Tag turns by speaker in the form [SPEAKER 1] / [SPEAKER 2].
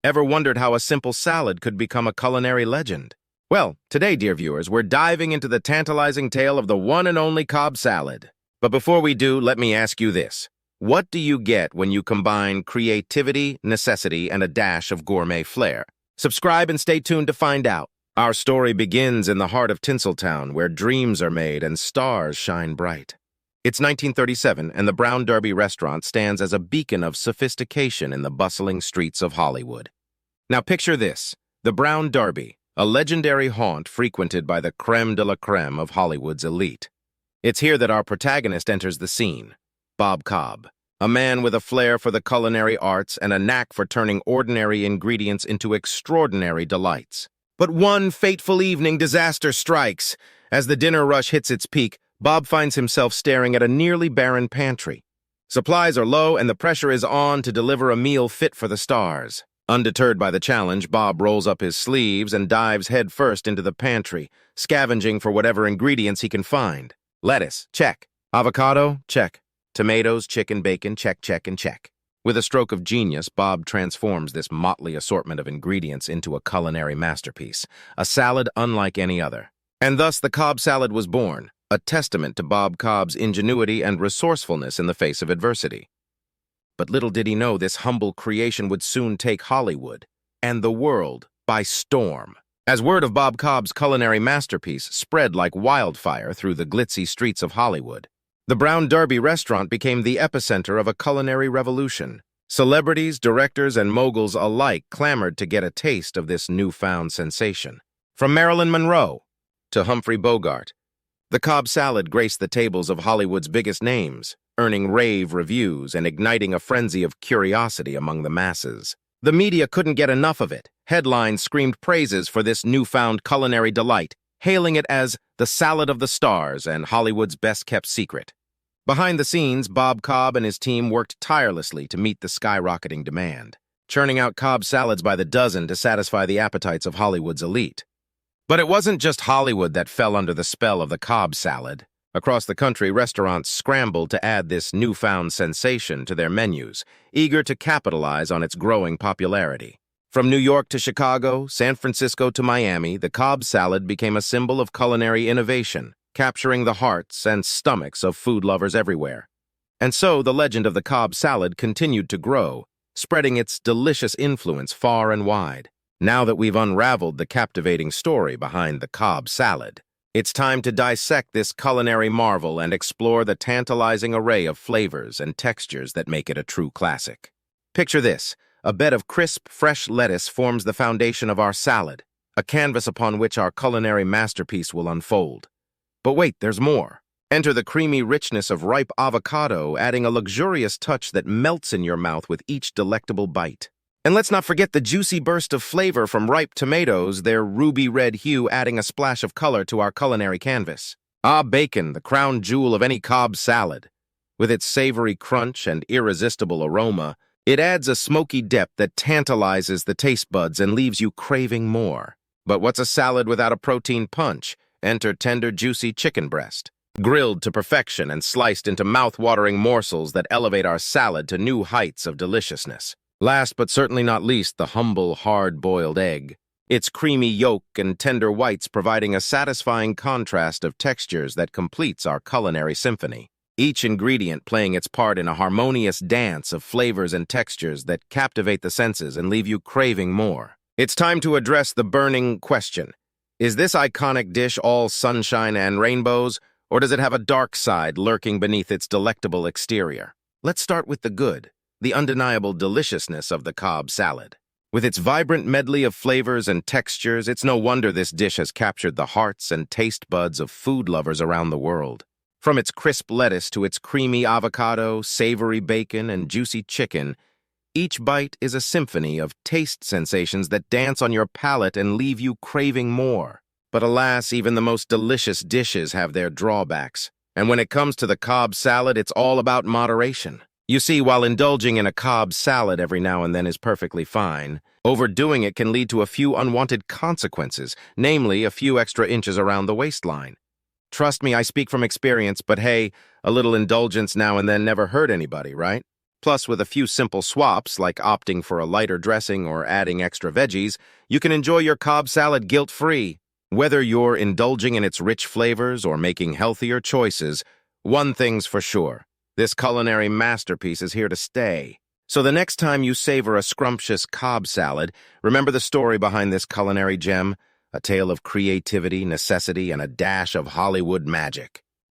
[SPEAKER 1] Ever wondered how a simple salad could become a culinary legend? Well, today, dear viewers, we're diving into the tantalizing tale of the one and only Cobb salad. But before we do, let me ask you this. What do you get when you combine creativity, necessity, and a dash of gourmet flair? Subscribe and stay tuned to find out. Our story begins in the heart of Tinseltown, where dreams are made and stars shine bright. It's 1937, and the Brown Derby restaurant stands as a beacon of sophistication in the bustling streets of Hollywood. Now picture this, the Brown Derby, a legendary haunt frequented by the creme de la creme of Hollywood's elite. It's here that our protagonist enters the scene, Bob Cobb, a man with a flair for the culinary arts and a knack for turning ordinary ingredients into extraordinary delights. But one fateful evening, disaster strikes. As the dinner rush hits its peak, Bob finds himself staring at a nearly barren pantry. Supplies are low and the pressure is on to deliver a meal fit for the stars. Undeterred by the challenge, Bob rolls up his sleeves and dives headfirst into the pantry, scavenging for whatever ingredients he can find. Lettuce, check. Avocado, check. Tomatoes, chicken, bacon, check, check, and check. With a stroke of genius, Bob transforms this motley assortment of ingredients into a culinary masterpiece, a salad unlike any other. And thus the Cobb salad was born, a testament to Bob Cobb's ingenuity and resourcefulness in the face of adversity. But little did he know this humble creation would soon take Hollywood and the world by storm. As word of Bob Cobb's culinary masterpiece spread like wildfire through the glitzy streets of Hollywood, the Brown Derby restaurant became the epicenter of a culinary revolution. Celebrities, directors, and moguls alike clamored to get a taste of this newfound sensation. From Marilyn Monroe to Humphrey Bogart, the Cobb salad graced the tables of Hollywood's biggest names, earning rave reviews and igniting a frenzy of curiosity among the masses. The media couldn't get enough of it. Headlines screamed praises for this newfound culinary delight, hailing it as the salad of the stars and Hollywood's best-kept secret. Behind the scenes, Bob Cobb and his team worked tirelessly to meet the skyrocketing demand, churning out Cobb salads by the dozen to satisfy the appetites of Hollywood's elite. But it wasn't just Hollywood that fell under the spell of the Cobb salad. Across the country, restaurants scrambled to add this newfound sensation to their menus, eager to capitalize on its growing popularity. From New York to Chicago, San Francisco to Miami, the Cobb salad became a symbol of culinary innovation, capturing the hearts and stomachs of food lovers everywhere. And so the legend of the Cobb salad continued to grow, spreading its delicious influence far and wide. Now that we've unraveled the captivating story behind the Cobb salad, it's time to dissect this culinary marvel and explore the tantalizing array of flavors and textures that make it a true classic. Picture this, a bed of crisp, fresh lettuce forms the foundation of our salad, a canvas upon which our culinary masterpiece will unfold. But wait, there's more. Enter the creamy richness of ripe avocado, adding a luxurious touch that melts in your mouth with each delectable bite. And let's not forget the juicy burst of flavor from ripe tomatoes, their ruby red hue adding a splash of color to our culinary canvas. Bacon, the crown jewel of any Cobb salad. With its savory crunch and irresistible aroma, it adds a smoky depth that tantalizes the taste buds and leaves you craving more. But what's a salad without a protein punch? Enter tender, juicy chicken breast, grilled to perfection and sliced into mouth-watering morsels that elevate our salad to new heights of deliciousness. Last but certainly not least, the humble, hard-boiled egg. Its creamy yolk and tender whites providing a satisfying contrast of textures that completes our culinary symphony. Each ingredient playing its part in a harmonious dance of flavors and textures that captivate the senses and leave you craving more. It's time to address the burning question. Is this iconic dish all sunshine and rainbows, or does it have a dark side lurking beneath its delectable exterior? Let's start with the good, the undeniable deliciousness of the Cobb salad. With its vibrant medley of flavors and textures, it's no wonder this dish has captured the hearts and taste buds of food lovers around the world. From its crisp lettuce to its creamy avocado, savory bacon, and juicy chicken, each bite is a symphony of taste sensations that dance on your palate and leave you craving more. But alas, even the most delicious dishes have their drawbacks. And when it comes to the Cobb salad, it's all about moderation. You see, while indulging in a Cobb salad every now and then is perfectly fine, overdoing it can lead to a few unwanted consequences, namely a few extra inches around the waistline. Trust me, I speak from experience, but hey, a little indulgence now and then never hurt anybody, right? Plus, with a few simple swaps, like opting for a lighter dressing or adding extra veggies, you can enjoy your Cobb salad guilt-free. Whether you're indulging in its rich flavors or making healthier choices, one thing's for sure: this culinary masterpiece is here to stay. So the next time you savor a scrumptious Cobb salad, remember the story behind this culinary gem, a tale of creativity, necessity, and a dash of Hollywood magic.